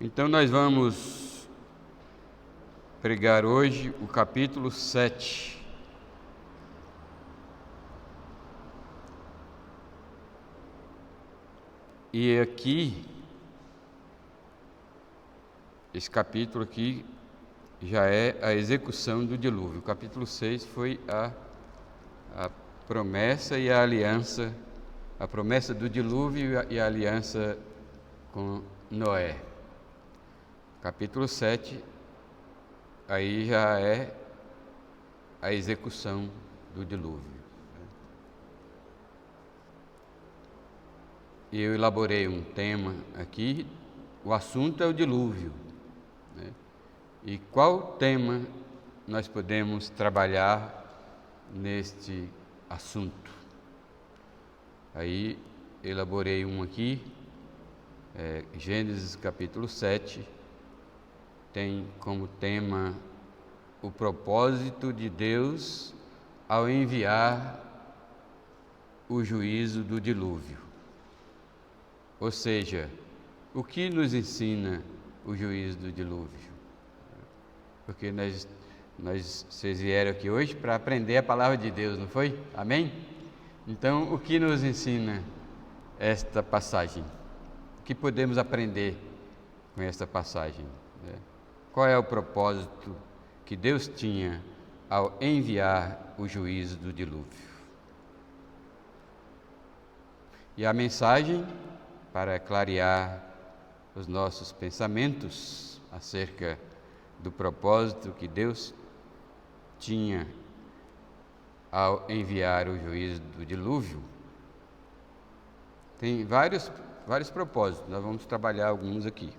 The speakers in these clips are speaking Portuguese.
Então nós vamos pregar hoje o capítulo 7. E aqui, esse capítulo aqui já é a execução do dilúvio. O capítulo 6 foi a promessa e a aliança, a promessa do dilúvio e a aliança com Noé. Capítulo 7, aí já é a execução do dilúvio. E eu elaborei um tema aqui, o assunto é o dilúvio, né? E qual tema nós podemos trabalhar neste assunto? Aí elaborei um aqui, Gênesis capítulo 7, tem como tema o propósito de Deus ao enviar o juízo do dilúvio. Ou seja, o que nos ensina o juízo do dilúvio? Porque vocês vieram aqui hoje para aprender a palavra de Deus, não foi? Amém? Então, o que nos ensina esta passagem? O que podemos aprender com esta passagem? Qual é o propósito que Deus tinha ao enviar o juízo do dilúvio? E a mensagem, para clarear os nossos pensamentos acerca do propósito que Deus tinha ao enviar o juízo do dilúvio, tem vários propósitos, nós vamos trabalhar alguns aqui.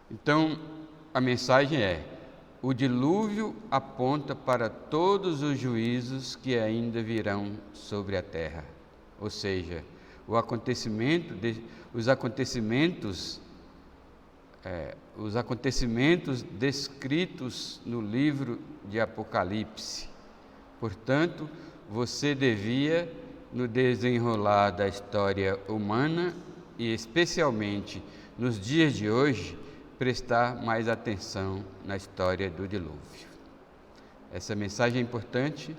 Então, a mensagem é: o dilúvio aponta para todos os juízos que ainda virão sobre a terra, ou seja, os acontecimentos descritos no livro de Apocalipse. Portanto, você devia, no desenrolar da história humana e especialmente nos dias de hoje, prestar mais atenção na história do dilúvio. Essa mensagem é importante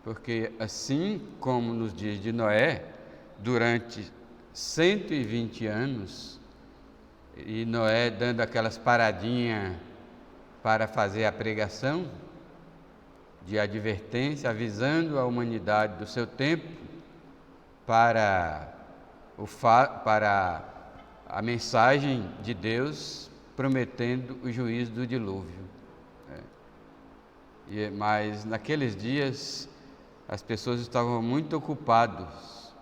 porque, assim como nos dias de Noé, durante 120 anos, e Noé dando aquelas paradinhas para fazer a pregação de advertência, avisando a humanidade do seu tempo para a mensagem de Deus prometendo o juízo do dilúvio. Mas naqueles dias as pessoas estavam muito ocupadas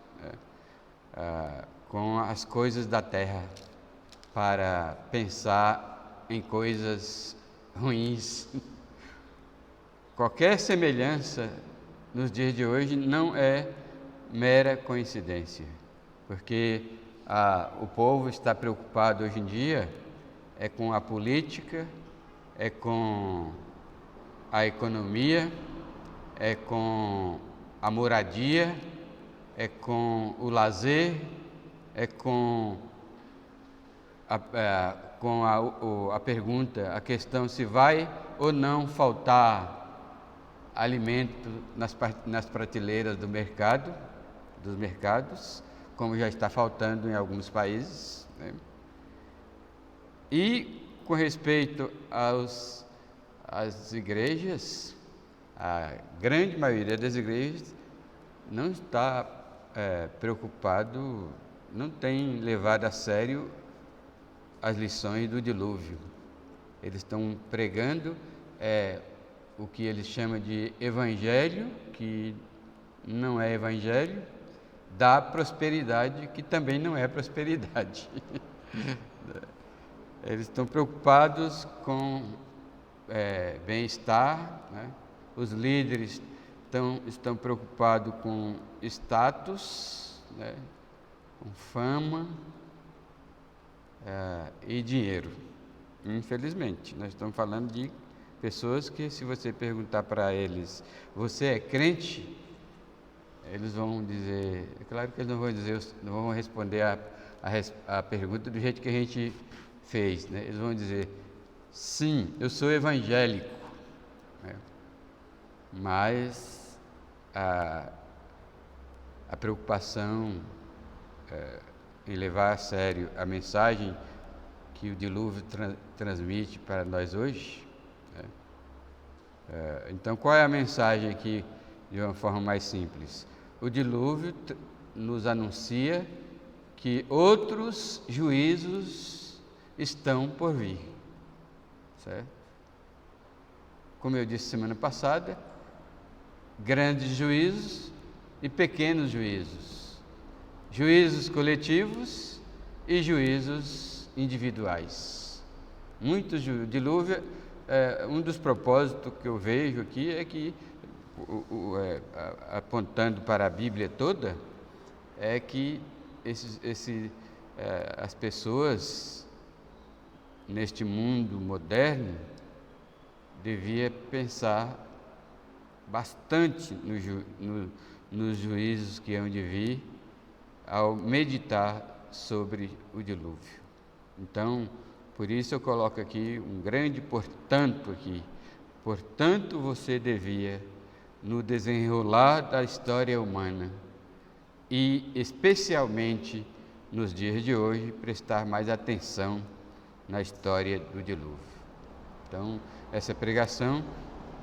com as coisas da terra, para pensar em coisas ruins. Qualquer semelhança nos dias de hoje não é mera coincidência, porque o povo está preocupado hoje em dia com a política, com a economia, com a moradia, com o lazer, com a pergunta, a questão se vai ou não faltar alimento nas prateleiras dos mercados, como já está faltando em alguns países, né? E com respeito às igrejas, a grande maioria das igrejas não está preocupado, não tem levado a sério as lições do dilúvio. Eles estão pregando o que eles chamam de evangelho, que não é evangelho, da prosperidade, que também não é prosperidade. Eles estão preocupados com bem-estar, né? Os líderes estão preocupados com status, né? Com fama e dinheiro. Infelizmente, nós estamos falando de pessoas que, se você perguntar para eles, você é crente? Eles vão dizer, é claro que eles não vão dizer, não vão responder a pergunta do jeito que a gente fez, né? Eles vão dizer, sim, eu sou evangélico, né? Mas a preocupação em levar a sério a mensagem que o dilúvio transmite para nós hoje, né? Então, qual é a mensagem aqui de uma forma mais simples? O dilúvio nos anuncia que outros juízos estão por vir, certo? Como eu disse semana passada, grandes juízos e pequenos juízos, juízos coletivos e juízos individuais. Muito dilúvio, um dos propósitos que eu vejo aqui é que, apontando para a Bíblia toda, é que as pessoas neste mundo moderno devia pensar bastante nos juízos que hão de vir ao meditar sobre o dilúvio. Então, por isso eu coloco aqui um grande portanto aqui. Portanto, você devia, no desenrolar da história humana, e especialmente nos dias de hoje, prestar mais atenção na história do dilúvio. Então, essa pregação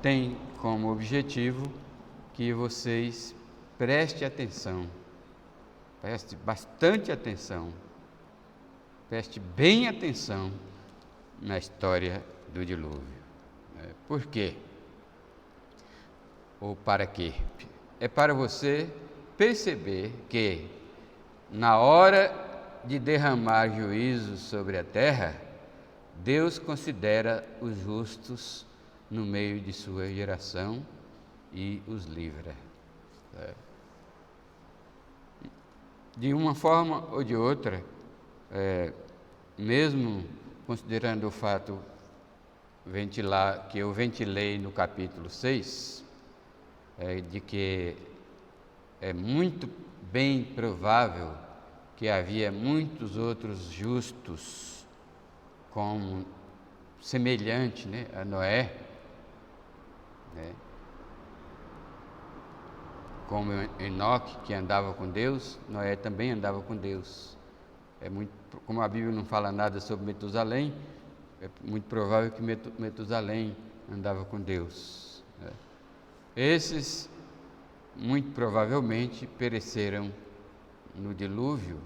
tem como objetivo que vocês prestem atenção, preste bastante atenção, preste bem atenção na história do dilúvio. Por quê? Ou para quê? É para você perceber que, na hora de derramar juízo sobre a terra, Deus considera os justos no meio de sua geração e os livra. De uma forma ou de outra, mesmo considerando o fato que eu ventilei no capítulo 6, de que é muito bem provável que havia muitos outros justos, como semelhante, né, a Noé, né, como Enoque, que andava com Deus, Noé também andava com Deus. Como a Bíblia não fala nada sobre Metusalém, é muito provável que Metusalém andava com Deus, né? Esses, muito provavelmente, pereceram no dilúvio,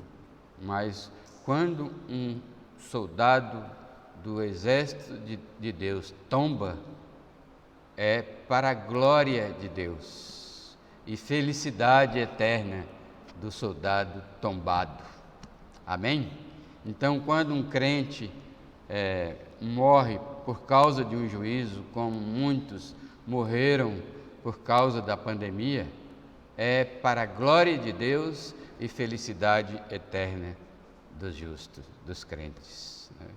mas quando um soldado do exército de Deus tomba, é para a glória de Deus e felicidade eterna do soldado tombado. Amém? Então, quando um crente morre por causa de um juízo, como muitos morreram por causa da pandemia, é para a glória de Deus e felicidade eterna dos justos, dos crentes, né?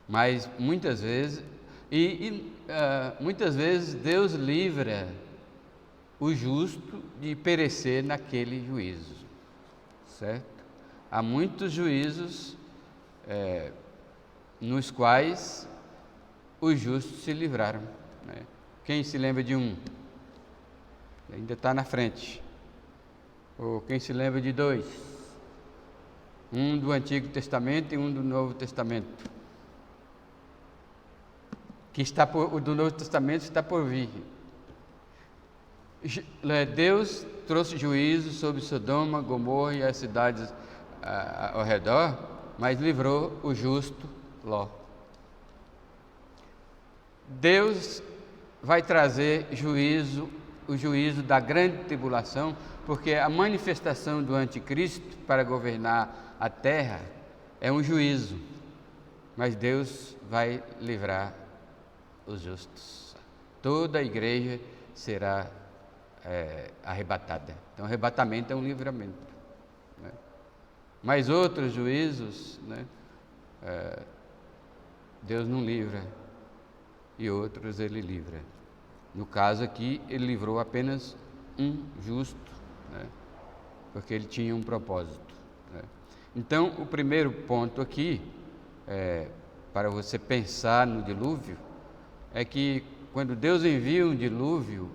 Mas muitas vezes, muitas vezes Deus livra o justo de perecer naquele juízo, certo? Há muitos juízos nos quais os justos se livraram, né? Quem se lembra de um? Ainda está na frente. Ou quem se lembra de dois? Um do Antigo Testamento e um do Novo Testamento. O do Novo Testamento está por vir. Deus trouxe juízo sobre Sodoma, Gomorra e as cidades ao redor, mas livrou o justo Ló. Deus vai trazer o juízo da grande tribulação, porque a manifestação do anticristo para governar a terra é um juízo, mas Deus vai livrar os justos. Toda a igreja será arrebatada. Então, arrebatamento é um livramento, né? Mas outros juízos, né, Deus não livra, e outros Ele livra. No caso aqui, Ele livrou apenas um justo, né, porque Ele tinha um propósito, né? Então, o primeiro ponto aqui para você pensar no dilúvio é que quando Deus envia um dilúvio,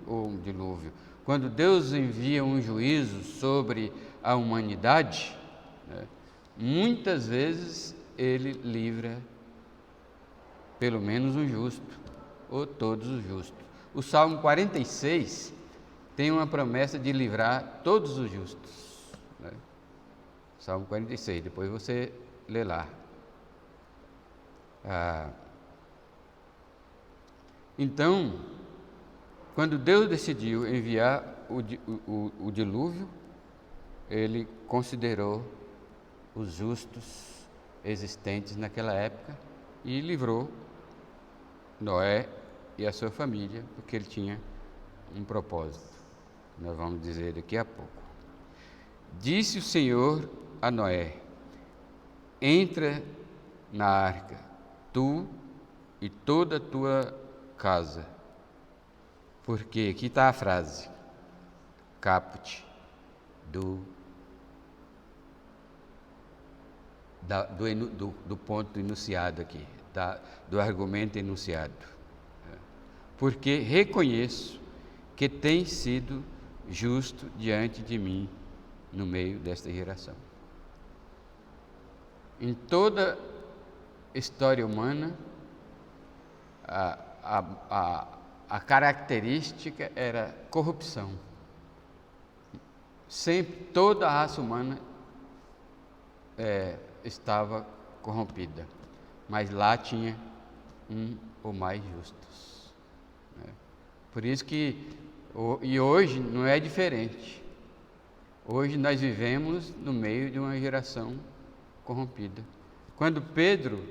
quando Deus envia um juízo sobre a humanidade, né, muitas vezes Ele livra pelo menos um justo, ou todos os justos. O Salmo 46 tem uma promessa de livrar todos os justos, né? Salmo 46, depois você lê lá. Então, quando Deus decidiu enviar o dilúvio, Ele considerou os justos existentes naquela época e livrou Noé e a sua família, porque ele tinha um propósito. Nós vamos dizer daqui a pouco. Disse o Senhor a Noé: entra na arca, tu e toda a tua casa. Porque aqui está a frase, caput do ponto enunciado aqui, do argumento enunciado. Porque reconheço que tem sido justo diante de mim no meio desta geração. Em toda história humana, a característica era corrupção. Sempre, toda a raça humana estava corrompida, mas lá tinha um ou mais justos, né? Por isso que, e hoje não é diferente. Hoje nós vivemos no meio de uma geração corrompida. Quando Pedro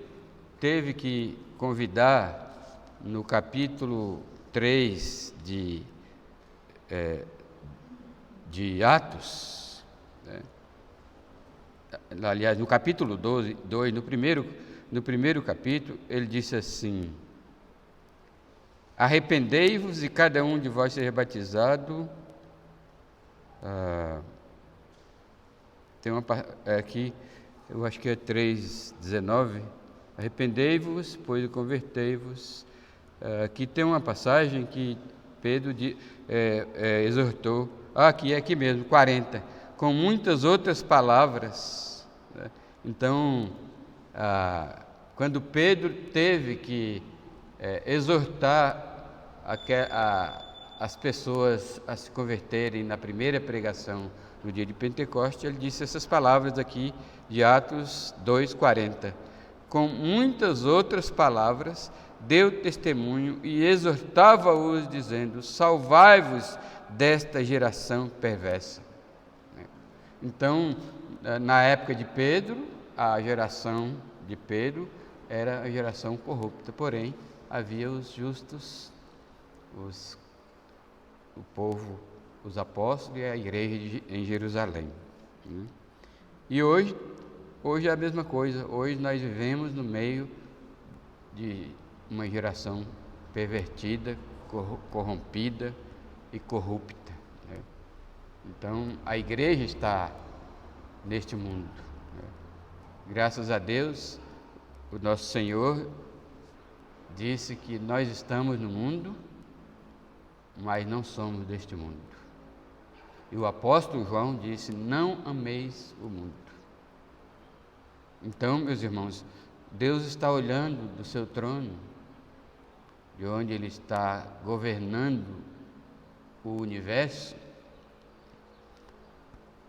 teve que convidar, no capítulo 3 de Atos, né? Aliás, no capítulo 2, no primeiro capítulo, ele disse assim: arrependei-vos e cada um de vós seja batizado. Tem uma aqui, eu acho que é 3,19. Arrependei-vos, pois convertei-vos. Aqui tem uma passagem que Pedro exortou. Aqui mesmo, 40. Com muitas outras palavras, né? Então, quando Pedro teve que exortar as pessoas a se converterem na primeira pregação no dia de Pentecostes, ele disse essas palavras aqui de Atos 2,40. Com muitas outras palavras, deu testemunho e exortava-os, dizendo: salvai-vos desta geração perversa. Então, na época de Pedro, a geração de Pedro era a geração corrupta, porém, havia os justos, o povo, os apóstolos e a igreja em Jerusalém. E hoje é a mesma coisa. Hoje nós vivemos no meio de uma geração pervertida, corrompida e corrupta. Então, a igreja está neste mundo. Graças a Deus, o nosso Senhor disse que nós estamos no mundo, mas não somos deste mundo. E o apóstolo João disse: não ameis o mundo. Então, meus irmãos, Deus está olhando do seu trono, de onde Ele está governando o universo,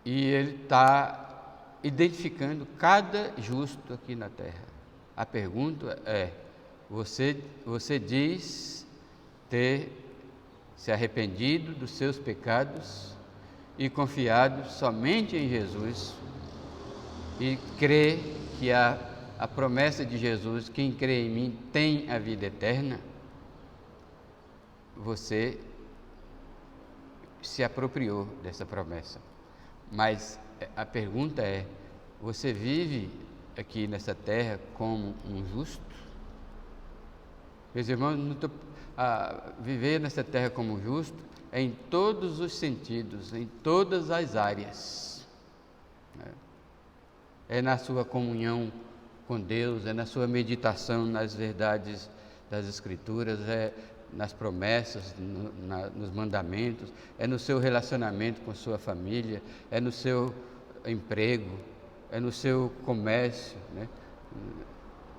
e Ele está identificando cada justo aqui na terra. A pergunta é: você diz ter se arrependido dos seus pecados e confiado somente em Jesus e crê que a promessa de Jesus, quem crê em mim tem a vida eterna? Você se apropriou dessa promessa. Mas a pergunta é: você vive aqui nessa terra como um justo? Meus irmãos, viver nessa terra como justo é em todos os sentidos, em todas as áreas. É na sua comunhão com Deus, é na sua meditação nas verdades das Escrituras, é nas promessas, nos mandamentos, é no seu relacionamento com sua família, é no seu emprego, é no seu comércio, né?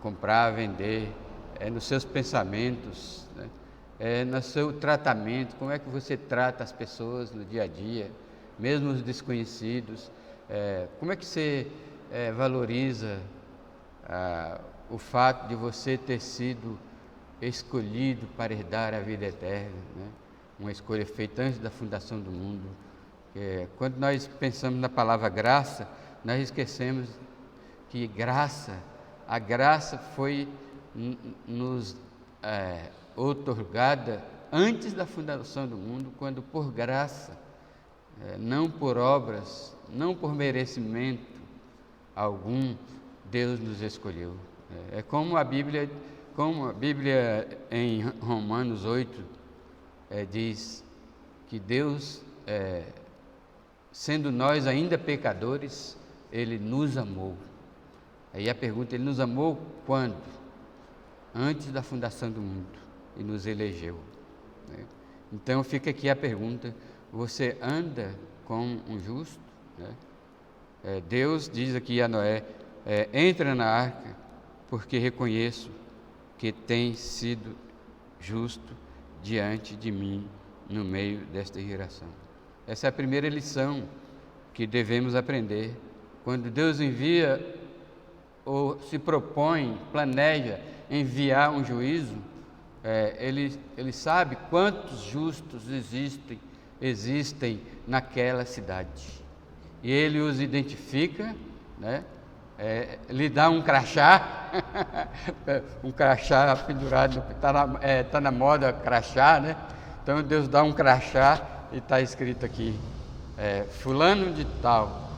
Comprar, vender, é nos seus pensamentos, né? É no seu tratamento, como é que você trata as pessoas no dia a dia, mesmo os desconhecidos, como é que você valoriza o fato de você ter sido escolhido para herdar a vida eterna, né? Uma escolha feita antes da fundação do mundo. Quando nós pensamos na palavra graça, nós esquecemos que a graça foi nos outorgada antes da fundação do mundo, quando por graça, não por obras, não por merecimento algum, Deus nos escolheu. É como a Bíblia em Romanos 8 diz que Deus, sendo nós ainda pecadores, Ele nos amou. Aí a pergunta, Ele nos amou quando? Antes da fundação do mundo, e nos elegeu. Então fica aqui a pergunta, você anda como um justo? Deus diz aqui a Noé, entra na arca, porque reconheço que tem sido justo diante de mim no meio desta geração. Essa é a primeira lição que devemos aprender. Quando Deus envia ou se propõe, planeja enviar um juízo, ele sabe quantos justos existem naquela cidade. E ele os identifica, né? Lhe dá um crachá, um crachá pendurado, está na moda crachá, né? Então Deus dá um crachá e está escrito aqui, fulano de tal,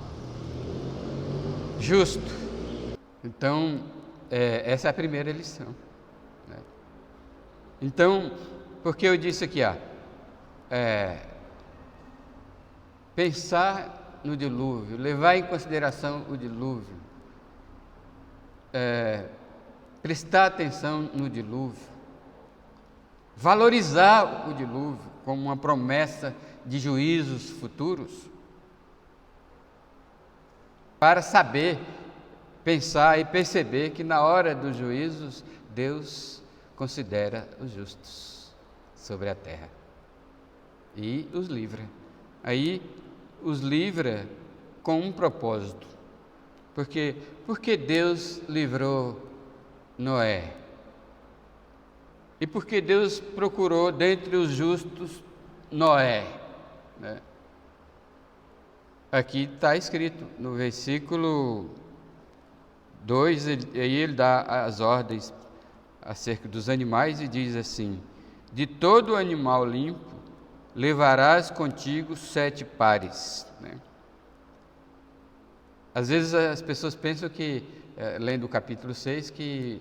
justo. Então, essa é a primeira lição, né? Então, porque eu disse aqui, pensar no dilúvio, levar em consideração o dilúvio, prestar atenção no dilúvio, valorizar o dilúvio como uma promessa de juízos futuros, para saber, pensar e perceber que na hora dos juízos, Deus considera os justos sobre a terra e os livra. Aí os livra com um propósito. Porque Deus livrou Noé? E porque Deus procurou dentre os justos Noé, né? Aqui está escrito no versículo 2, aí ele dá as ordens acerca dos animais e diz assim: de todo animal limpo levarás contigo 7 pares, né? Às vezes as pessoas pensam que, lendo o capítulo 6, que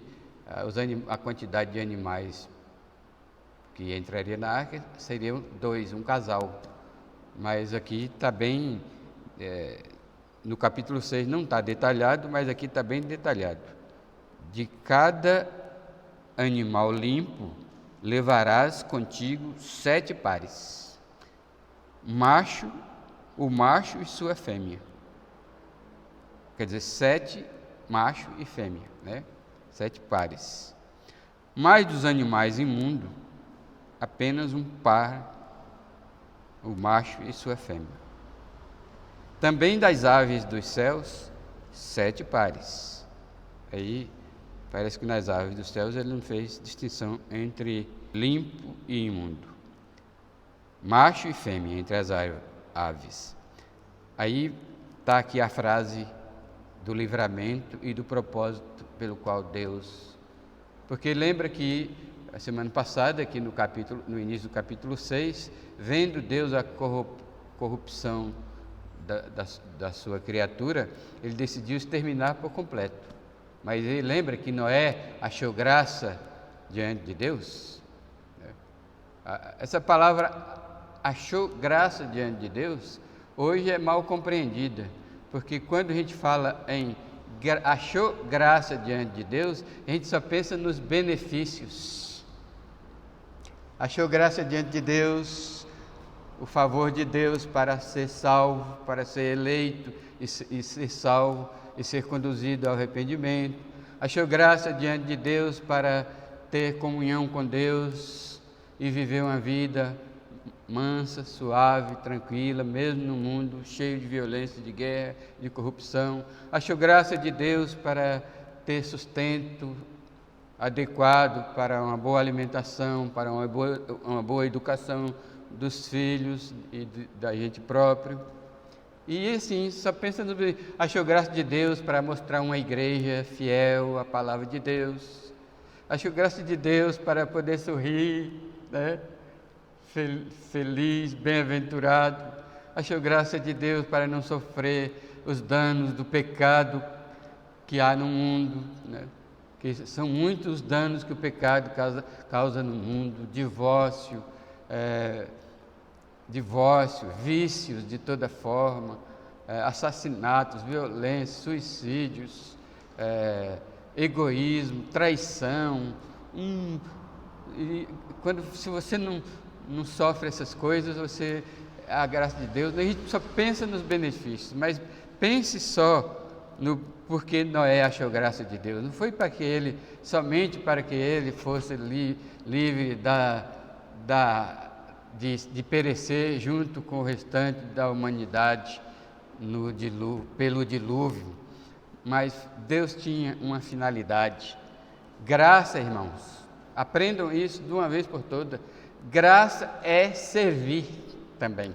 a quantidade de animais que entraria na arca seriam 2, um casal. Mas aqui está bem, no capítulo 6 não está detalhado, mas aqui está bem detalhado. De cada animal limpo levarás contigo 7 pares, o macho e sua fêmea. Quer dizer, 7 macho e fêmea, né? 7 pares. Mas dos animais imundos, apenas um par, o macho e sua fêmea. Também das aves dos céus, 7 pares. Aí parece que nas aves dos céus ele não fez distinção entre limpo e imundo. Macho e fêmea entre as aves. Aí está aqui a frase do livramento e do propósito pelo qual Deus... Porque lembra que a semana passada, aqui no início do capítulo 6, vendo Deus a corrupção da sua criatura, ele decidiu exterminar por completo. Mas ele lembra que Noé achou graça diante de Deus? Essa palavra achou graça diante de Deus, hoje é mal compreendida, porque quando a gente fala em achou graça diante de Deus, a gente só pensa nos benefícios. Achou graça diante de Deus, o favor de Deus para ser salvo, para ser eleito e ser salvo e ser conduzido ao arrependimento. Achou graça diante de Deus para ter comunhão com Deus e viver uma vida mansa, suave, tranquila, mesmo no mundo cheio de violência, de guerra, de corrupção. Achou graça de Deus para ter sustento adequado para uma boa alimentação, para uma boa educação dos filhos e da gente próprio. E assim, só pensa no... Achou graça de Deus para mostrar uma igreja fiel à palavra de Deus. Achou graça de Deus para poder sorrir, né? Feliz, bem-aventurado. Achou graça de Deus para não sofrer os danos do pecado que há no mundo, né? Que são muitos os danos que o pecado causa no mundo: divórcio, vícios de toda forma, assassinatos, violência, suicídios, egoísmo, traição. Se você não sofre essas coisas, a graça de Deus, a gente só pensa nos benefícios, mas pense só no porquê Noé achou graça de Deus. Não foi somente para que ele fosse livre de perecer junto com o restante da humanidade pelo dilúvio, mas Deus tinha uma finalidade. Graça, irmãos, aprendam isso de uma vez por todas. Graça é servir também.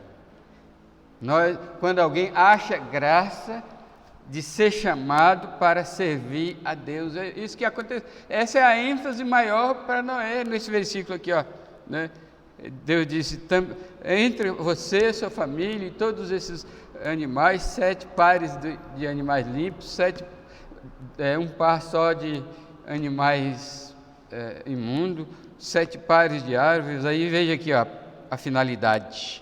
Quando alguém acha graça de ser chamado para servir a Deus, é isso que acontece. Essa é a ênfase maior para Noé nesse versículo aqui, ó, né? Deus disse: entre você, sua família e todos esses animais, 7 pares de animais limpos, um par só de animais imundos, 7 pares de árvores. Aí veja aqui, ó, a finalidade.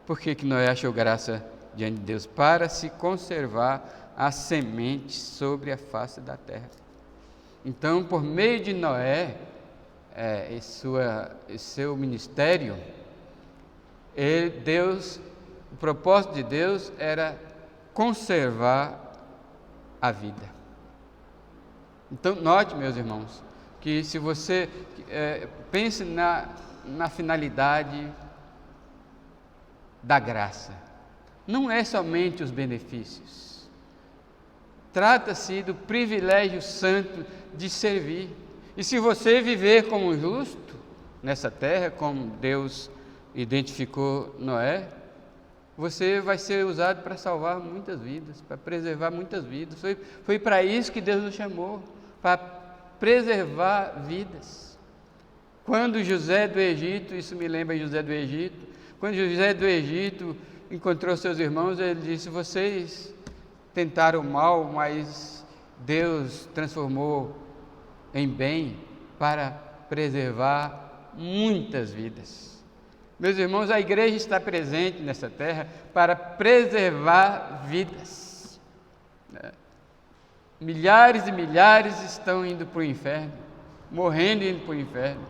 Por que Noé achou graça diante de Deus? Para se conservar a semente sobre a face da terra. Então, por meio de Noé, seu ministério, o propósito de Deus era conservar a vida. Então, note, meus irmãos, que se você pense na finalidade da graça, não é somente os benefícios, trata-se do privilégio santo de servir. E se você viver como justo nessa terra, como Deus identificou Noé, você vai ser usado para salvar muitas vidas, para preservar muitas vidas. Foi para isso que Deus nos chamou, para preservar vidas. Quando José do Egito, isso me lembra José do Egito, quando José do Egito encontrou seus irmãos, ele disse: vocês tentaram mal, mas Deus transformou em bem para preservar muitas vidas. Meus irmãos, a igreja está presente nessa terra para preservar vidas. Milhares e milhares estão indo para o inferno, morrendo e indo para o inferno,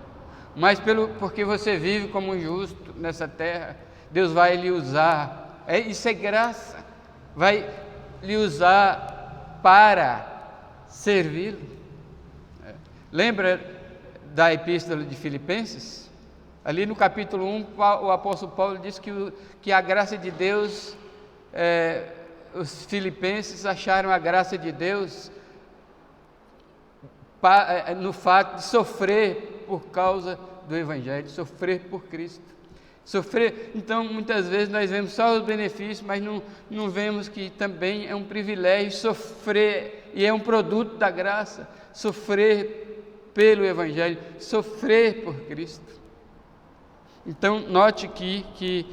mas porque você vive como um justo nessa terra, Deus vai lhe usar, isso é graça, vai lhe usar para servi-lo. Lembra da epístola de Filipenses? Ali no capítulo 1, o apóstolo Paulo diz que a graça de Deus, os filipenses acharam a graça de Deus no fato de sofrer por causa do Evangelho, sofrer por Cristo. Então, muitas vezes nós vemos só os benefícios, mas não vemos que também é um privilégio sofrer, e é um produto da graça, sofrer pelo Evangelho, sofrer por Cristo. Então, note que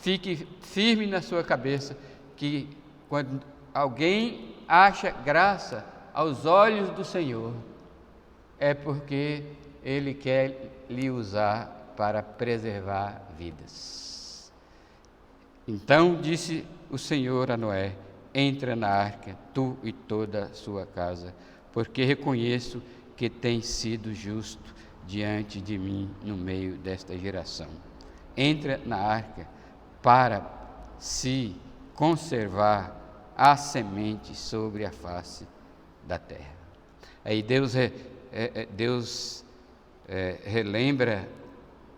fique firme na sua cabeça, que quando alguém acha graça aos olhos do Senhor, é porque Ele quer lhe usar para preservar vidas. Então disse o Senhor a Noé: entra na arca, tu e toda a sua casa, porque reconheço que tens sido justo diante de mim no meio desta geração. Entra na arca para se conservar a semente sobre a face da terra. Aí Deus relembra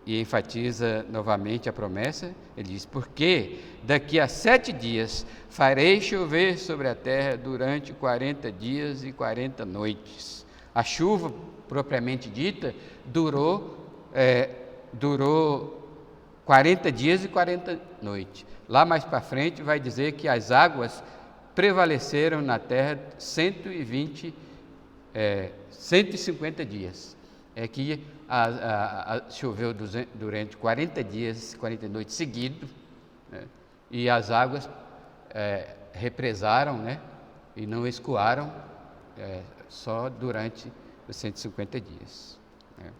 e enfatiza novamente a promessa. Ele diz: porque daqui a 7 dias farei chover sobre a terra durante 40 dias e 40 noites. A chuva, propriamente dita, durou 40 dias e 40 noites. Lá mais para frente vai dizer que as águas prevaleceram na terra 150 dias. É que choveu durante 40 dias, 40 noites seguidos, né? E as águas represaram, né? E não escoaram só durante os 150 dias. Né?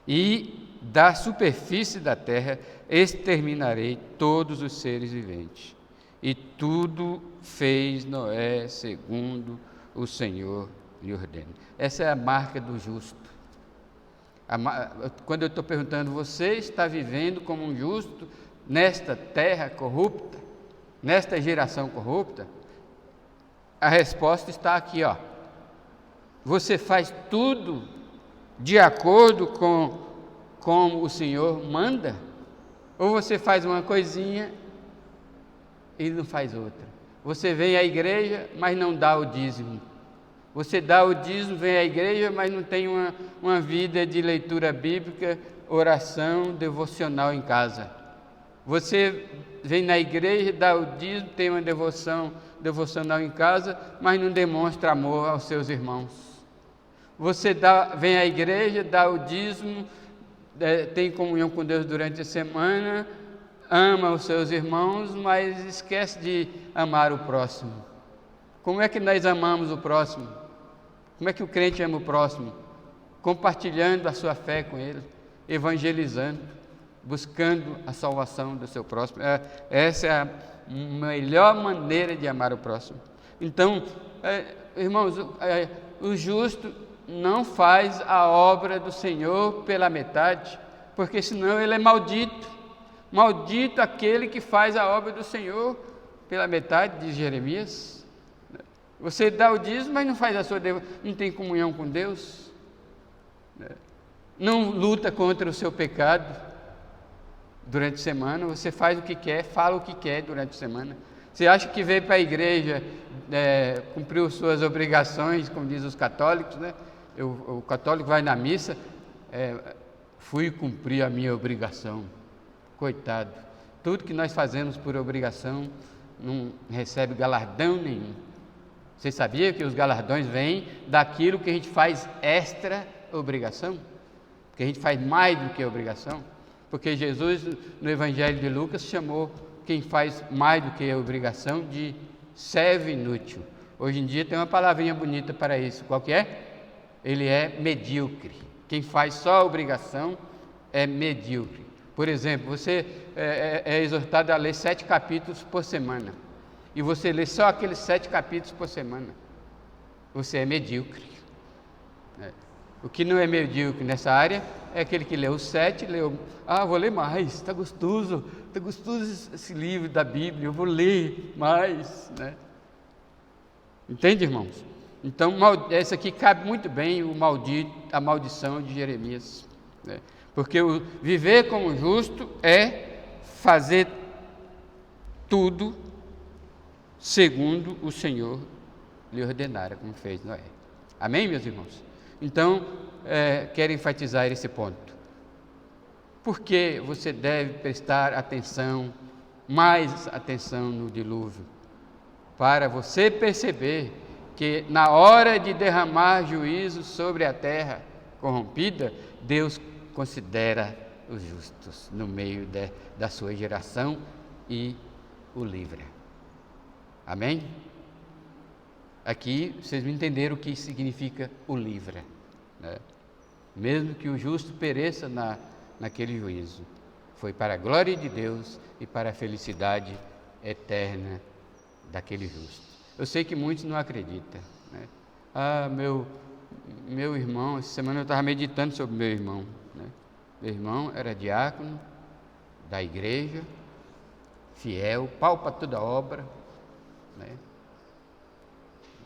E da superfície da terra exterminarei todos os seres viventes. E tudo fez Noé segundo o Senhor lhe ordena. Essa é a marca do justo. Quando eu estou perguntando, você está vivendo como um justo nesta terra corrupta, nesta geração corrupta? A resposta está aqui, ó. Você faz tudo de acordo com como o Senhor manda? Ou você faz uma coisinha e não faz outra? Você vem à igreja, mas não dá o dízimo. Você dá o dízimo, vem à igreja, mas não tem uma vida de leitura bíblica, oração, devocional em casa. Você vem na igreja, dá o dízimo, tem uma devocional em casa, mas não demonstra amor aos seus irmãos. Você vem à igreja, dá o dízimo, tem comunhão com Deus durante a semana, ama os seus irmãos, mas esquece de amar o próximo. Como é que nós amamos o próximo? Como é que o crente ama o próximo? Compartilhando a sua fé com ele, evangelizando, buscando a salvação do seu próximo. Essa é a melhor maneira de amar o próximo. Então, irmãos, o justo não faz a obra do Senhor pela metade, porque senão ele é maldito. Maldito aquele que faz a obra do Senhor pela metade, diz Jeremias. Você dá o dízimo, mas não faz a sua devoção, não tem comunhão com Deus, não luta contra o seu pecado durante a semana. Você faz o que quer, fala o que quer durante a semana. Você acha que veio para a igreja, cumpriu suas obrigações, como diz os católicos, né? O católico vai na missa, fui cumprir a minha obrigação. Coitado, tudo que nós fazemos por obrigação não recebe galardão nenhum. Você sabia que os galardões vêm daquilo que a gente faz extra obrigação? Que a gente faz mais do que obrigação? Porque Jesus, no Evangelho de Lucas, chamou quem faz mais do que obrigação de servo inútil. Hoje em dia tem uma palavrinha bonita para isso. Qual que é? Ele é medíocre. Quem faz só obrigação é medíocre. Por exemplo, você é exortado a ler 7 capítulos por semana. E você lê só aqueles 7 capítulos por semana. Você é medíocre. O que não é medíocre nessa área é aquele que leu os 7, vou ler mais, está gostoso esse livro da Bíblia, eu vou ler mais, né? Entende, irmãos? Então, essa aqui cabe muito bem a maldição de Jeremias, né? Porque viver como justo é fazer tudo segundo o Senhor lhe ordenara, como fez Noé. Amém, meus irmãos? Então, quero enfatizar esse ponto. Por que você deve prestar atenção, mais atenção no dilúvio? Para você perceber que na hora de derramar juízo sobre a terra corrompida, Deus considera os justos no meio da sua geração e o livra. Amém? Aqui vocês me entenderam o que significa o livra, né? Mesmo que o justo pereça naquele juízo, foi para a glória de Deus e para a felicidade eterna daquele justo. Eu sei que muitos não acreditam, né? Meu irmão, essa semana eu estava meditando sobre meu irmão, né? Meu irmão era diácono da igreja, fiel, pau para toda obra, né?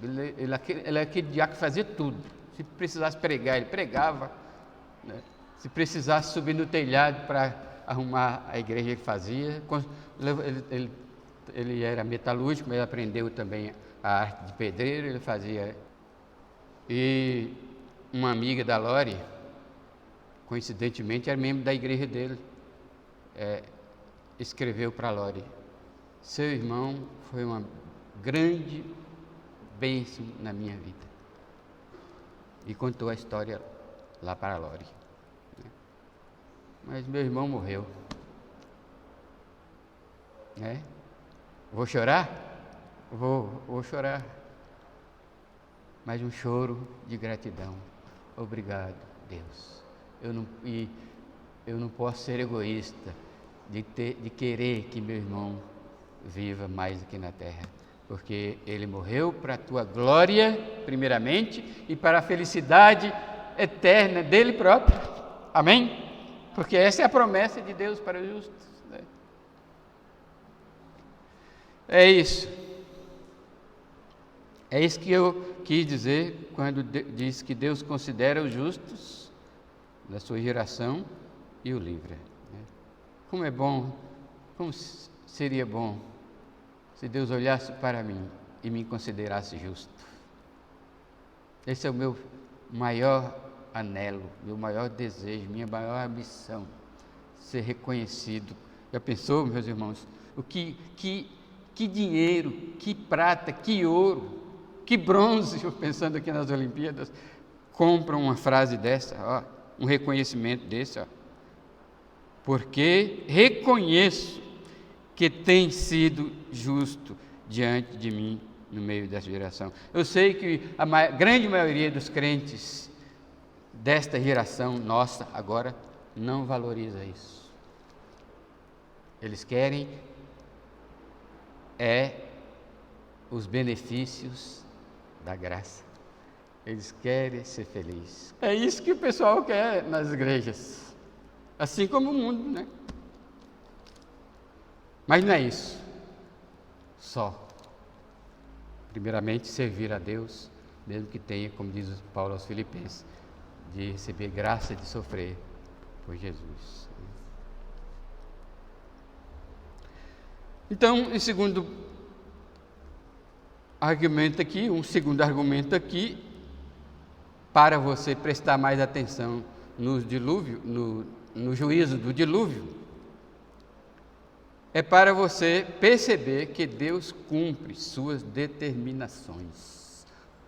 Ele é aquele diácono que fazia tudo. Se precisasse pregar, ele pregava, né? Se precisasse subir no telhado para arrumar a igreja, ele fazia. Ele era metalúrgico, mas ele aprendeu também a arte de pedreiro, ele fazia. E uma amiga da Lore, coincidentemente, era membro da igreja dele, escreveu para a Lore: seu irmão foi uma grande bênção na minha vida. E contou a história lá para a Lore. Mas meu irmão morreu. Vou chorar? Vou chorar. Mas um choro de gratidão. Obrigado, Deus. Eu não posso ser egoísta de querer que meu irmão viva mais aqui na terra, porque ele morreu para a tua glória, primeiramente, e para a felicidade eterna dele próprio. Amém? Porque essa é a promessa de Deus para os justos, né? É isso que eu quis dizer quando disse que Deus considera os justos da sua geração e o livra, né? Como é bom, como seria bom se Deus olhasse para mim e me considerasse justo. Esse é o meu maior anelo, meu maior desejo, minha maior ambição, ser reconhecido. Já pensou, meus irmãos, que dinheiro, que prata, que ouro, que bronze, eu pensando aqui nas Olimpíadas, compram uma frase dessa, ó, um reconhecimento desse, ó, porque reconheço que tem sido justo diante de mim no meio dessa geração. Eu sei que a grande maioria dos crentes desta geração nossa agora não valoriza isso. Eles querem os benefícios da graça. Eles querem ser felizes. É isso que o pessoal quer nas igrejas, assim como o mundo, né? Mas não é isso só. Primeiramente, servir a Deus, mesmo que tenha, como diz Paulo aos Filipenses, de receber graça de sofrer por Jesus. Então, um segundo argumento aqui, para você prestar mais atenção no juízo do dilúvio, é para você perceber que Deus cumpre suas determinações.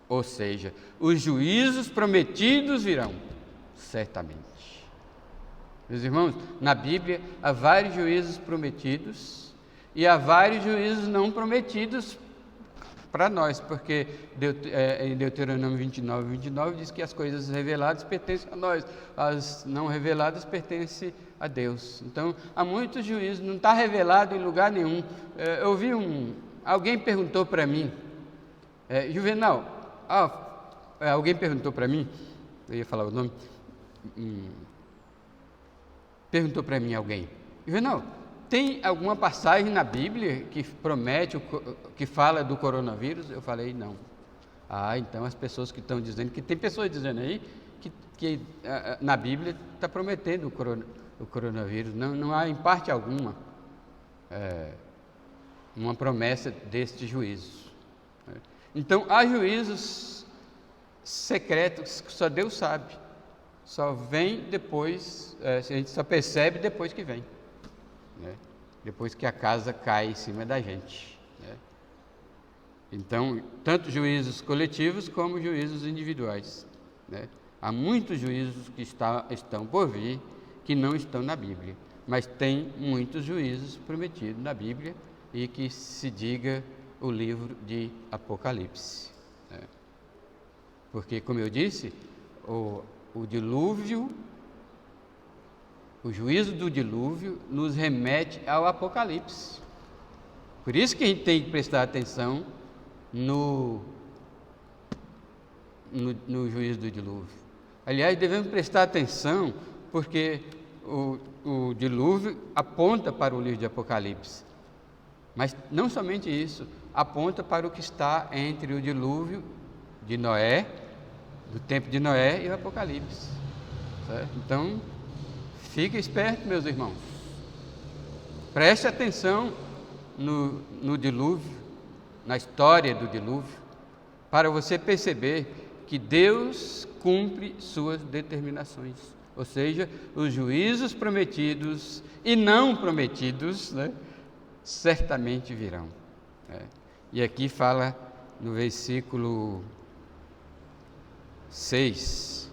Ou seja, os juízos prometidos virão, certamente. Meus irmãos, na Bíblia há vários juízos prometidos e há vários juízos não prometidos para nós, porque em Deuteronômio 29 diz que as coisas reveladas pertencem a nós, as não reveladas pertencem a Deus. Então, há muitos juízos, não está revelado em lugar nenhum. Eu vi alguém perguntou para mim, Juvenal, alguém perguntou para mim, eu ia falar o nome, perguntou para mim alguém, Juvenal, tem alguma passagem na Bíblia que promete, que fala do coronavírus? Eu falei, não. Então as pessoas que estão dizendo, que tem pessoas dizendo aí, que na Bíblia está prometendo o coronavírus. Não há, em parte alguma, uma promessa deste juízo. Então, há juízos secretos que só Deus sabe. Só vem depois, a gente só percebe depois que vem. Depois que a casa cai em cima da gente. Então, tanto juízos coletivos como juízos individuais. Há muitos juízos que estão por vir que não estão na Bíblia, mas tem muitos juízos prometidos na Bíblia e que se diga o livro de Apocalipse. Porque, como eu disse, o dilúvio, o juízo do dilúvio nos remete ao Apocalipse. Por isso que a gente tem que prestar atenção no juízo do dilúvio. Aliás, devemos prestar atenção porque o dilúvio aponta para o livro de Apocalipse. Mas não somente isso, aponta para o que está entre o dilúvio de Noé, do tempo de Noé, e o Apocalipse. Certo? Então, fique esperto, meus irmãos. Preste atenção no dilúvio, na história do dilúvio, para você perceber que Deus cumpre suas determinações, ou seja, os juízos prometidos e não prometidos, né, certamente virão. E aqui fala no versículo 6: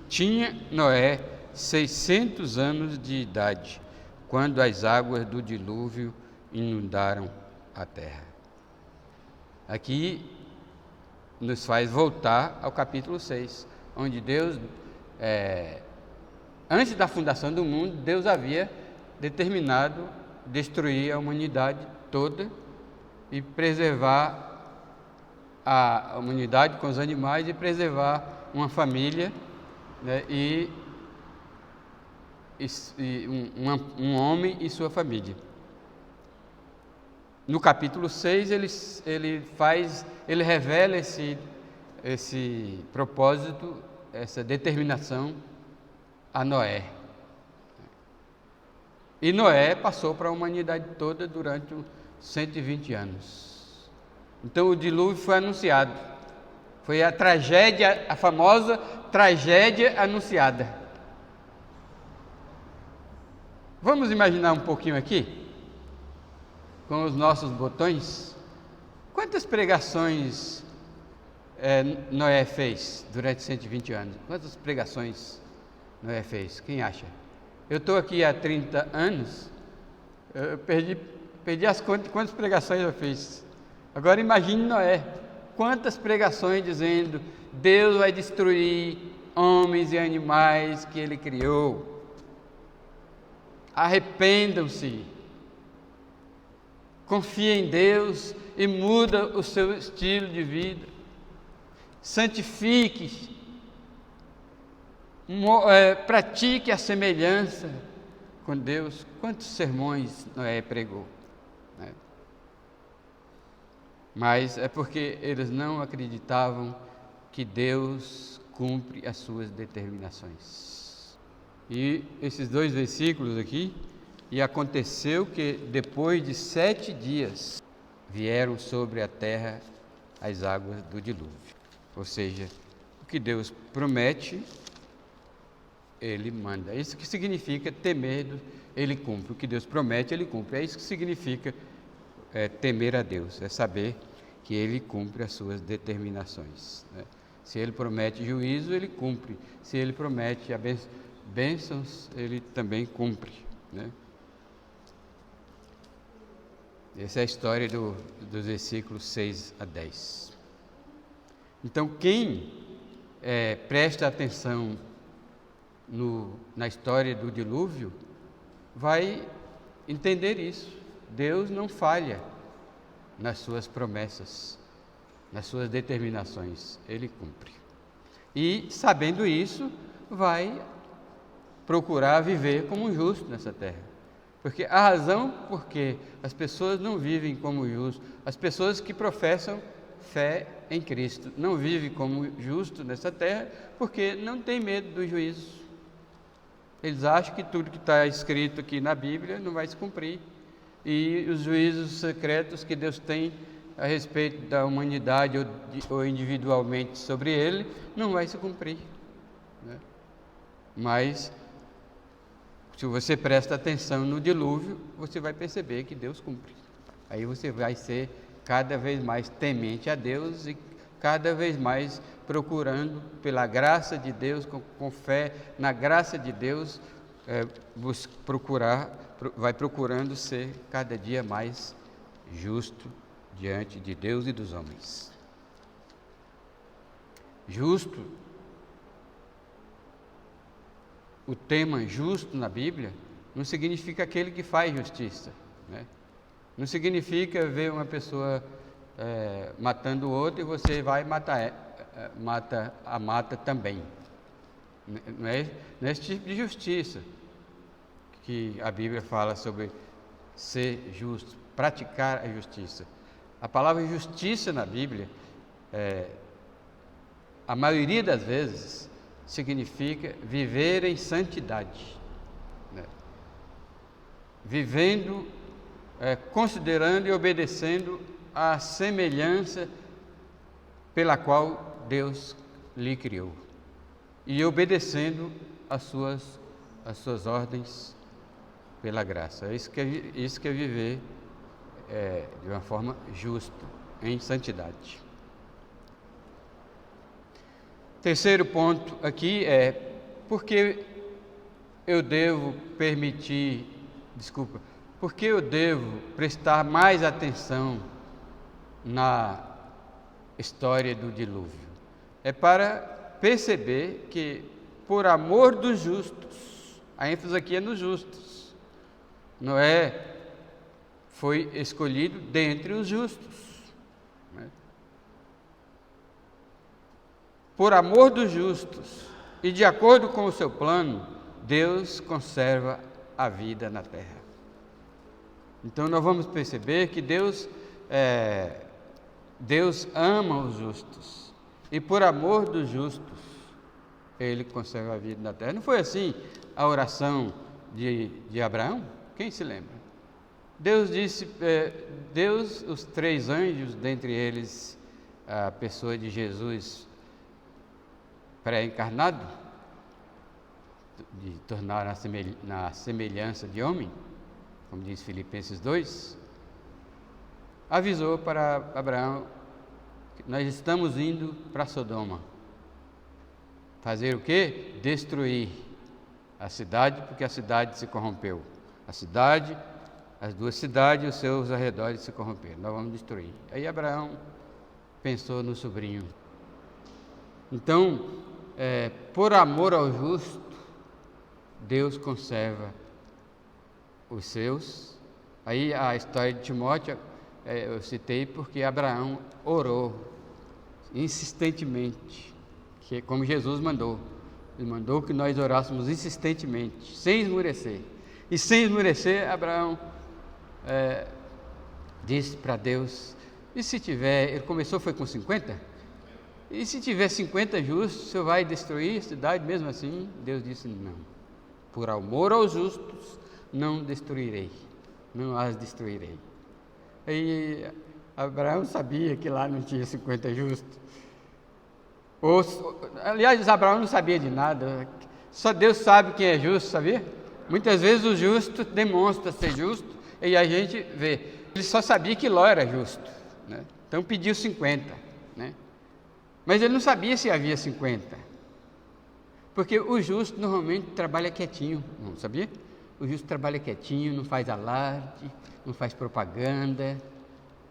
tinha Noé 600 anos de idade, quando as águas do dilúvio inundaram a terra. Aqui nos faz voltar ao capítulo 6, onde Deus, antes da fundação do mundo, Deus havia determinado destruir a humanidade toda e preservar a humanidade com os animais e preservar uma família, né, e um homem e sua família. No capítulo 6, ele revela esse propósito, essa determinação a Noé. E Noé passou para a humanidade toda durante 120 anos. Então o dilúvio foi anunciado. Foi a tragédia, a famosa tragédia anunciada. Vamos imaginar um pouquinho aqui, com os nossos botões, quantas pregações Noé fez durante 120 anos? Quantas pregações Noé fez? Quem acha? Eu estou aqui há 30 anos, eu perdi as contas de quantas pregações eu fiz. Agora imagine Noé, quantas pregações dizendo: Deus vai destruir homens e animais que Ele criou. Arrependam-se. Confie em Deus e muda o seu estilo de vida. Santifique-se. Pratique a semelhança com Deus. Quantos sermões Noé pregou, né? Mas é porque eles não acreditavam que Deus cumpre as suas determinações. E esses 2 versículos aqui: e aconteceu que depois de 7 dias vieram sobre a terra as águas do dilúvio. Ou seja, o que Deus promete, Ele manda. Isso que significa temer, Ele cumpre. O que Deus promete, Ele cumpre. É isso que significa temer a Deus, é saber que Ele cumpre as suas determinações, né? Se Ele promete juízo, Ele cumpre. Se Ele promete bênçãos, Ele também cumpre, né? Essa é a história dos versículos 6 a 10. Então, quem presta atenção na história do dilúvio vai entender isso. Deus não falha nas suas promessas, nas suas determinações, Ele cumpre. E, sabendo isso, vai procurar viver como um justo nessa terra. Porque a razão por que as pessoas não vivem como justos, as pessoas que professam fé em Cristo, não vivem como justo nessa terra, porque não tem medo do juízo. Eles acham que tudo que está escrito aqui na Bíblia não vai se cumprir. E os juízos secretos que Deus tem a respeito da humanidade ou individualmente sobre ele, não vai se cumprir, né? Mas, se você presta atenção no dilúvio, você vai perceber que Deus cumpre. Aí você vai ser cada vez mais temente a Deus e cada vez mais procurando, pela graça de Deus, com fé na graça de Deus, vai procurando ser cada dia mais justo diante de Deus e dos homens. Justo, o tema justo na Bíblia não significa aquele que faz justiça, né? Não significa ver uma pessoa matando o outro e você vai matar, mata também. Não é esse tipo de justiça que a Bíblia fala sobre ser justo, praticar a justiça. A palavra justiça na Bíblia, a maioria das vezes, significa viver em santidade, né? Vivendo, considerando e obedecendo a semelhança pela qual Deus lhe criou e obedecendo as suas ordens pela graça. Isso que é viver de uma forma justa, em santidade. Terceiro ponto aqui por que eu devo prestar mais atenção na história do dilúvio? É para perceber que, por amor dos justos, a ênfase aqui é nos justos, Noé foi escolhido dentre os justos, né? Por amor dos justos e de acordo com o seu plano, Deus conserva a vida na terra. Então nós vamos perceber que Deus ama os justos e por amor dos justos Ele conserva a vida na terra. Não foi assim a oração de Abraão? Quem se lembra? Deus disse, os 3 anjos, dentre eles a pessoa de Jesus pré-encarnado, de tornar na semelhança de homem, como diz Filipenses 2, avisou para Abraão que nós estamos indo para Sodoma. Fazer o quê? Destruir a cidade, porque a cidade se corrompeu. As 2 cidades e os seus arredores se corromperam. Nós vamos destruir. Aí Abraão pensou no sobrinho. Então, por amor ao justo, Deus conserva os seus. Aí a história de Timóteo, eu citei porque Abraão orou insistentemente, como Jesus mandou. Ele mandou que nós orássemos insistentemente, sem esmurecer. E sem esmurecer, Abraão disse para Deus, e se tiver, ele começou foi com 50? E se tiver 50 justos, o Senhor vai destruir a cidade mesmo assim? Deus disse, não. Por amor aos justos, não destruirei, não as destruirei. Aí Abraão sabia que lá não tinha 50 justos. Aliás, Abraão não sabia de nada, só Deus sabe quem é justo, sabia? Muitas vezes o justo demonstra ser justo e a gente vê. Ele só sabia que Ló era justo, né? Então pediu 50, né? Mas ele não sabia se havia 50, porque o justo normalmente trabalha quietinho, não sabia? O justo trabalha quietinho, não faz alarde, não faz propaganda,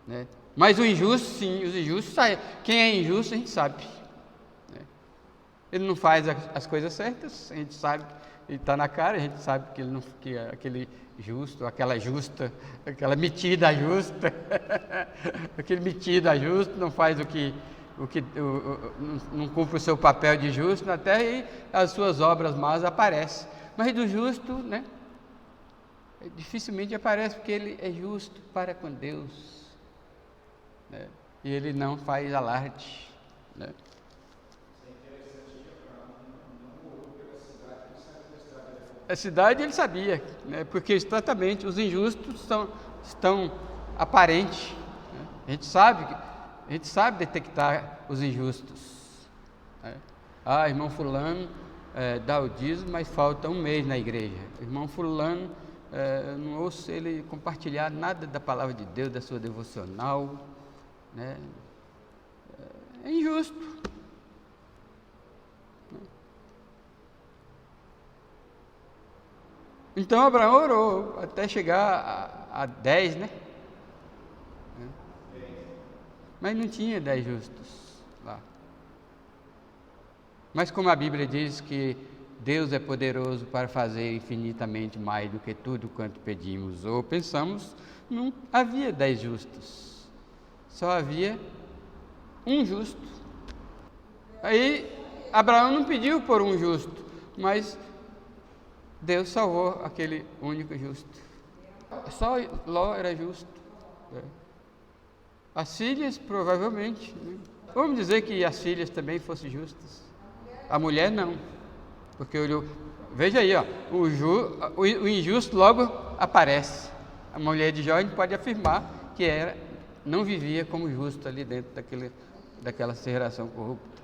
né? Mas o injusto, sim, os injustos, quem é injusto a gente sabe, né? Ele não faz as coisas certas, a gente sabe, ele está na cara, a gente sabe que, que aquele justo, aquela justa, aquela metida justa, aquele metida justo não faz não cumpre o seu papel de justo na terra e as suas obras más aparecem. Mas do justo, né, dificilmente aparece, porque ele é justo para com Deus, né, e ele não faz alarde, né. A cidade ele sabia, né, porque exatamente os injustos estão aparentes, né. A gente sabe detectar os injustos, né? Irmão fulano dá o dízimo, mas falta 1 mês na igreja. Irmão fulano, não ouço ele compartilhar nada da palavra de Deus, da sua devocional, né? É injusto. Então Abraão orou até chegar a 10, né? Mas não tinha 10 justos lá. Mas como a Bíblia diz que Deus é poderoso para fazer infinitamente mais do que tudo quanto pedimos ou pensamos, não havia 10 justos, só havia um justo. Aí Abraão não pediu por um justo, mas Deus salvou aquele único justo. Só Ló era justo. As filhas, provavelmente. Vamos dizer que as filhas também fossem justas. A mulher não. Porque olhou. Veja aí, ó, o injusto logo aparece. A mulher de Jó, a gente pode afirmar que não vivia como justo ali dentro daquela geração corrupta.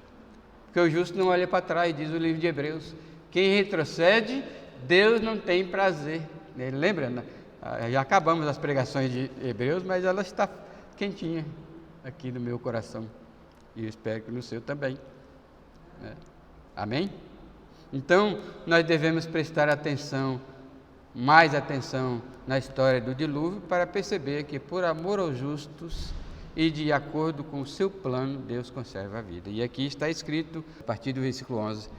Porque o justo não olha para trás, diz o livro de Hebreus. Quem retrocede, Deus não tem prazer. Lembra? Né? Já acabamos as pregações de Hebreus, mas ela está quentinha aqui no meu coração. E eu espero que no seu também. Amém? Então, nós devemos prestar atenção, mais atenção na história do dilúvio, para perceber que, por amor aos justos e de acordo com o seu plano, Deus conserva a vida. E aqui está escrito, a partir do versículo 11: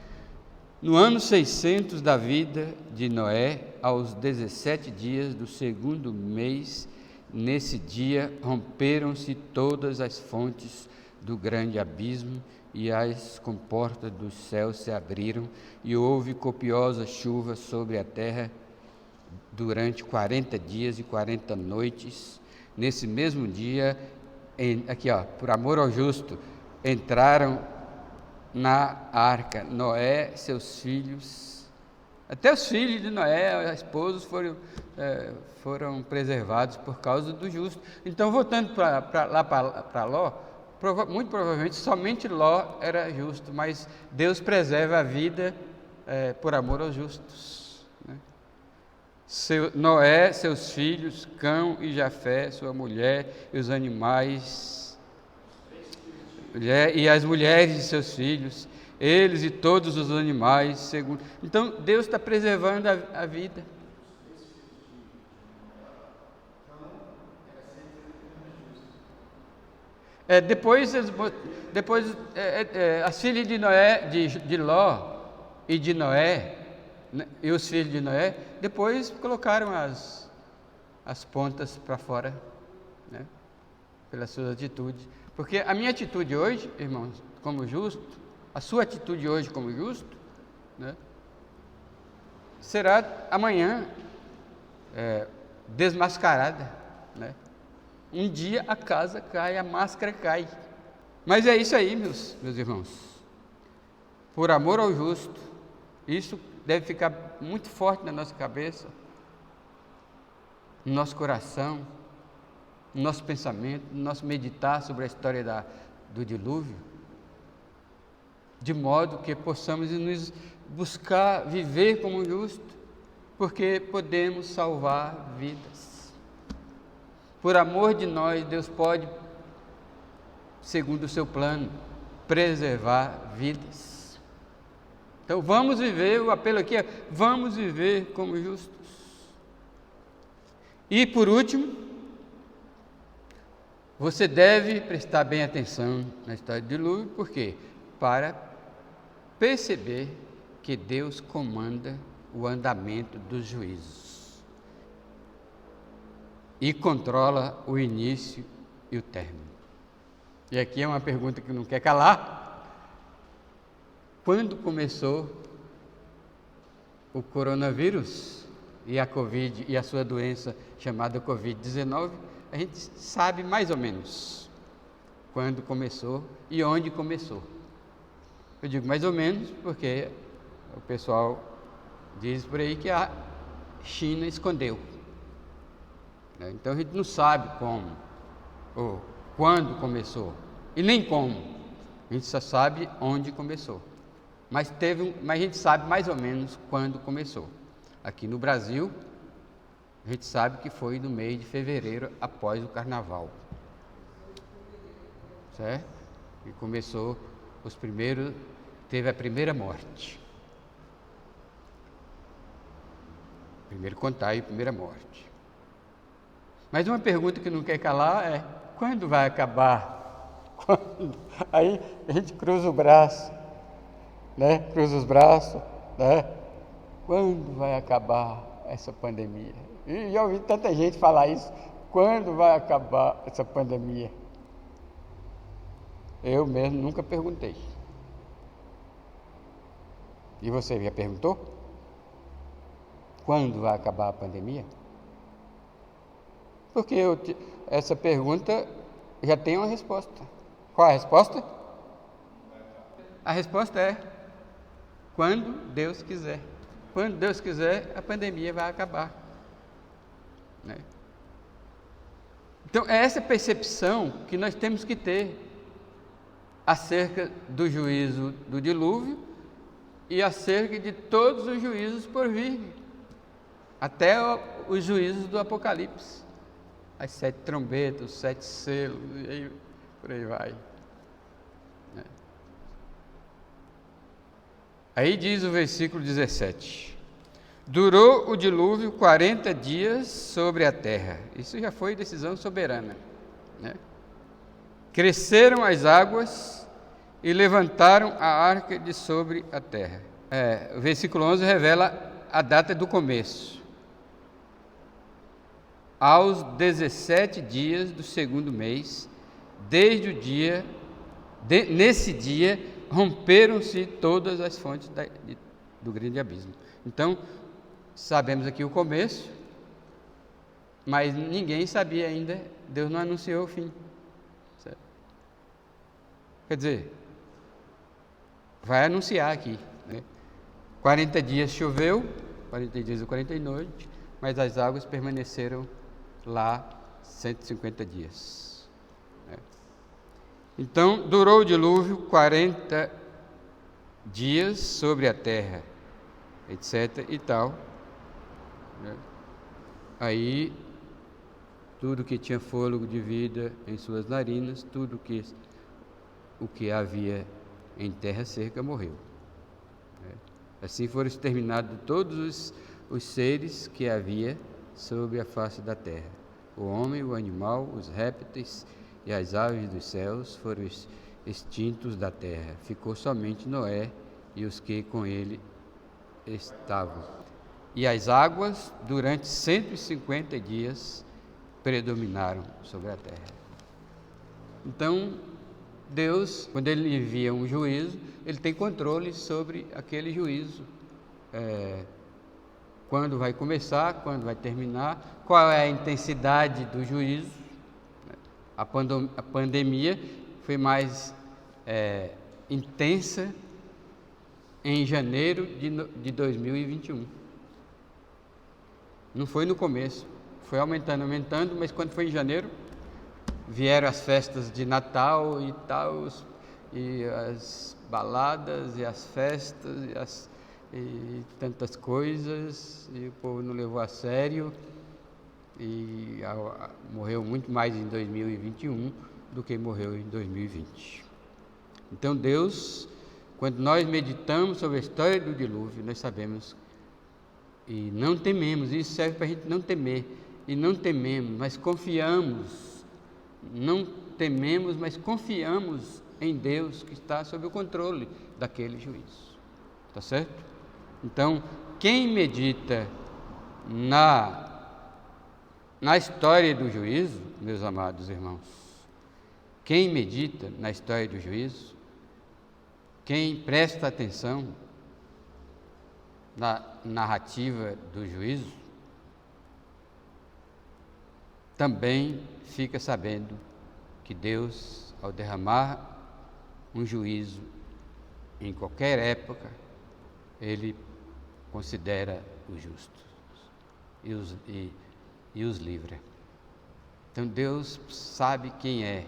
no ano 600 da vida de Noé, aos 17 dias do segundo mês, nesse dia romperam-se todas as fontes do grande abismo, e as comportas dos céus se abriram, e houve copiosa chuva sobre a terra durante 40 dias e 40 noites. Nesse mesmo dia, aqui ó, por amor ao justo, entraram na arca Noé, seus filhos, até os filhos de Noé, esposos, foram preservados por causa do justo. Então, voltando para Ló, muito provavelmente somente Ló era justo, mas Deus preserva a vida por amor aos justos. Né? Noé, seus filhos, Cão e Jafé, sua mulher e os animais, e as mulheres de seus filhos, eles e todos os animais, segundo. Então Deus está preservando a vida. Depois as filhas de Noé, de Ló e de Noé, né, e os filhos de Noé, depois colocaram as pontas para fora, né, pelas suas atitudes. Porque a minha atitude hoje, irmãos, como justo, a sua atitude hoje como justo, né, será amanhã desmascarada, né? Um dia a casa cai, a máscara cai. Mas é isso aí, meus irmãos. Por amor ao justo, isso deve ficar muito forte na nossa cabeça, no nosso coração, no nosso pensamento, no nosso meditar sobre a história do dilúvio, de modo que possamos nos buscar viver como justo, porque podemos salvar vidas. Por amor de nós, Deus pode, segundo o seu plano, preservar vidas. Então vamos viver, o apelo aqui é: vamos viver como justos. E por último, você deve prestar bem atenção na história do dilúvio, por quê? Para perceber que Deus comanda o andamento dos juízos e controla o início e o término. E aqui é uma pergunta que não quer calar. Quando começou o coronavírus e a Covid e a sua doença chamada Covid-19, a gente sabe mais ou menos quando começou e onde começou. Eu digo mais ou menos porque o pessoal diz por aí que a China escondeu. Então a gente não sabe como ou quando começou e nem como. A gente só sabe onde começou. Mas a gente sabe mais ou menos quando começou. Aqui no Brasil, a gente sabe que foi no mês de fevereiro, após o Carnaval. Certo? E começou teve a primeira morte. Primeiro contágio e primeira morte. Mas uma pergunta que não quer calar é: quando vai acabar? Quando? Aí a gente cruza o braço, né? Cruza os braços né? Quando vai acabar essa pandemia? E já ouvi tanta gente falar isso. Quando vai acabar essa pandemia? Eu mesmo nunca perguntei. E você já perguntou? Quando vai acabar a pandemia? Porque essa pergunta já tem uma resposta. Qual é a resposta? A resposta é: quando Deus quiser. Quando Deus quiser, a pandemia vai acabar, né? Então, é essa percepção que nós temos que ter acerca do juízo do dilúvio e acerca de todos os juízos por vir, até os juízos do Apocalipse, as 7 trombetas, os 7 selos, e aí, por aí vai, né? Aí diz o versículo 17: durou o dilúvio 40 dias sobre a terra. Isso já foi decisão soberana, né? Cresceram as águas e levantaram a arca de sobre a terra. O versículo 11 revela a data do começo. Aos 17 dias do segundo mês, desde o dia, nesse dia, romperam-se todas as fontes do grande abismo. Então, sabemos aqui o começo, mas ninguém sabia ainda, Deus não anunciou o fim. Certo? Quer dizer, vai anunciar aqui, né? 40 dias choveu, 40 dias e 40 noites, mas as águas permaneceram lá 150 dias. Né? Então, durou o dilúvio 40 dias sobre a terra, etc. e tal. Né? Aí, tudo que tinha fôlego de vida em suas narinas, tudo o que havia em terra seca morreu. Né? Assim foram exterminados todos os seres que havia sobre a face da terra. O homem, o animal, os répteis e as aves dos céus foram extintos da terra. Ficou somente Noé e os que com ele estavam. E as águas, durante 150 dias, predominaram sobre a terra. Então, Deus, quando Ele envia um juízo, Ele tem controle sobre aquele juízo. Quando vai começar, quando vai terminar, qual é a intensidade do juízo. A pandemia foi mais intensa em janeiro de 2021. Não foi no começo, foi aumentando, mas quando foi em janeiro, vieram as festas de Natal e tal, e as baladas, e as festas, e tantas coisas, e o povo não levou a sério, e morreu muito mais em 2021 do que morreu em 2020. Então Deus, quando nós meditamos sobre a história do dilúvio, nós sabemos e não tememos, isso serve para a gente não temer, e não tememos, mas confiamos, não tememos, mas confiamos em Deus que está sob o controle daquele juízo, tá certo? Então, quem medita na história do juízo, meus amados irmãos, quem medita na história do juízo, quem presta atenção na narrativa do juízo, também fica sabendo que Deus, ao derramar um juízo em qualquer época, Ele considera os justos e os livra. Então Deus sabe quem é,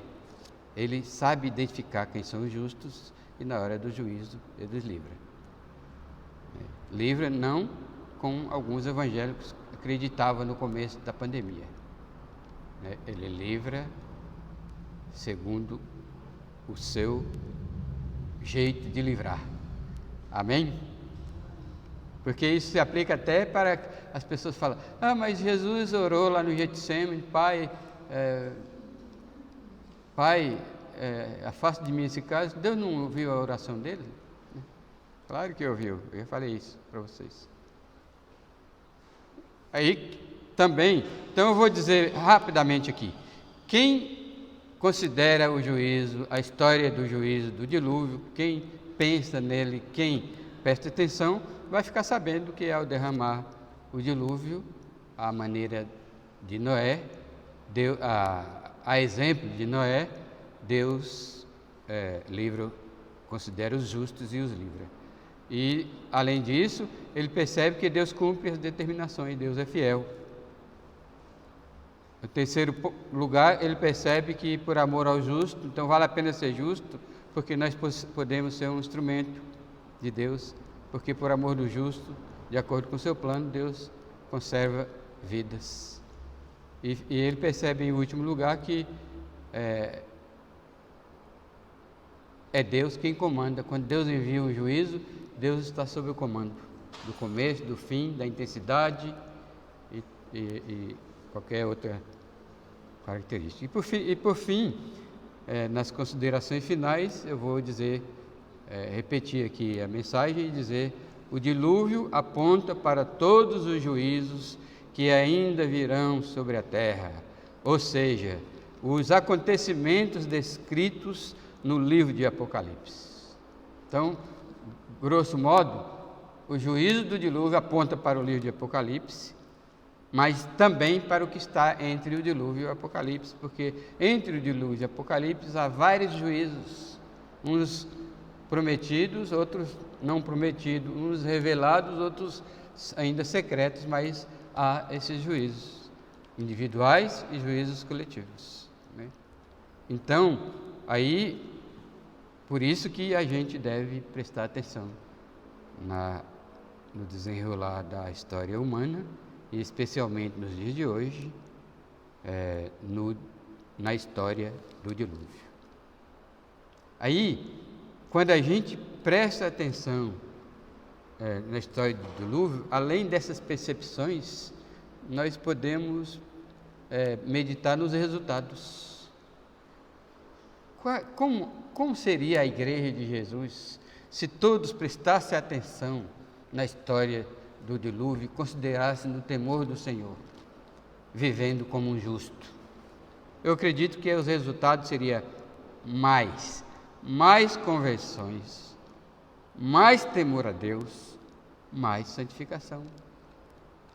Ele sabe identificar quem são os justos e na hora do juízo Ele os livra. Livra não como alguns evangélicos acreditavam no começo da pandemia. Ele livra segundo o seu jeito de livrar. Amém? Porque isso se aplica até para as pessoas falam: mas Jesus orou lá no Getsemane, Pai, afasta de mim esse caso. Deus não ouviu a oração dele? Claro que ouviu, eu falei isso para vocês. Aí também, então eu vou dizer rapidamente aqui, quem considera o juízo, a história do juízo do dilúvio, quem pensa nele, quem presta atenção, vai ficar sabendo que ao derramar o dilúvio, a maneira de Noé, a exemplo de Noé, Deus considera os justos e os livra. E, além disso, ele percebe que Deus cumpre as determinações, Deus é fiel. Em terceiro lugar, ele percebe que, por amor ao justo, então vale a pena ser justo, porque nós podemos ser um instrumento de Deus, porque por amor do justo, de acordo com o seu plano, Deus conserva vidas. E ele percebe, em último lugar, que é Deus quem comanda. Quando Deus envia o juízo, Deus está sob o comando do começo, do fim, da intensidade e qualquer outra característica. E por fim, nas considerações finais, eu vou repetir aqui a mensagem e dizer: o dilúvio aponta para todos os juízos que ainda virão sobre a terra, ou seja, os acontecimentos descritos no livro de Apocalipse. Então, grosso modo, o juízo do dilúvio aponta para o livro de Apocalipse, mas também para o que está entre o dilúvio e o Apocalipse, porque entre o dilúvio e o Apocalipse há vários juízos, uns prometidos, outros não prometidos, uns revelados, outros ainda secretos, mas há esses juízos individuais e juízos coletivos, né? Então, aí, por isso que a gente deve prestar atenção no desenrolar da história humana, e especialmente nos dias de hoje, na história do dilúvio. Aí, quando a gente presta atenção na história do dilúvio, além dessas percepções, nós podemos meditar nos resultados. Como seria a Igreja de Jesus se todos prestassem atenção na história do dilúvio e considerassem no temor do Senhor, vivendo como um justo? Eu acredito que os resultados seriam mais conversões, mais temor a Deus, mais santificação,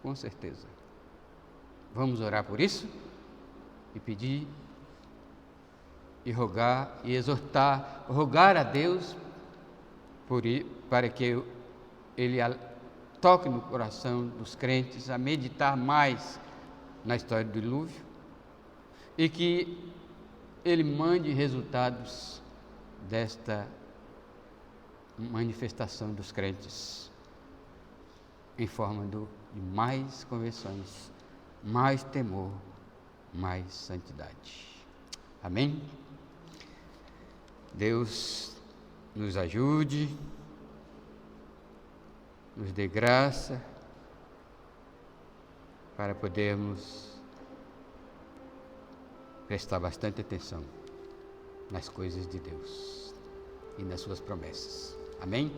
com certeza. Vamos orar por isso e pedir e rogar e exortar, rogar a Deus para que Ele toque no coração dos crentes a meditar mais na história do dilúvio e que Ele mande resultados desta manifestação dos crentes em forma de mais conversões, mais temor, mais santidade. Amém? Deus nos ajude, nos dê graça para podermos prestar bastante atenção nas coisas de Deus e nas suas promessas. Amém?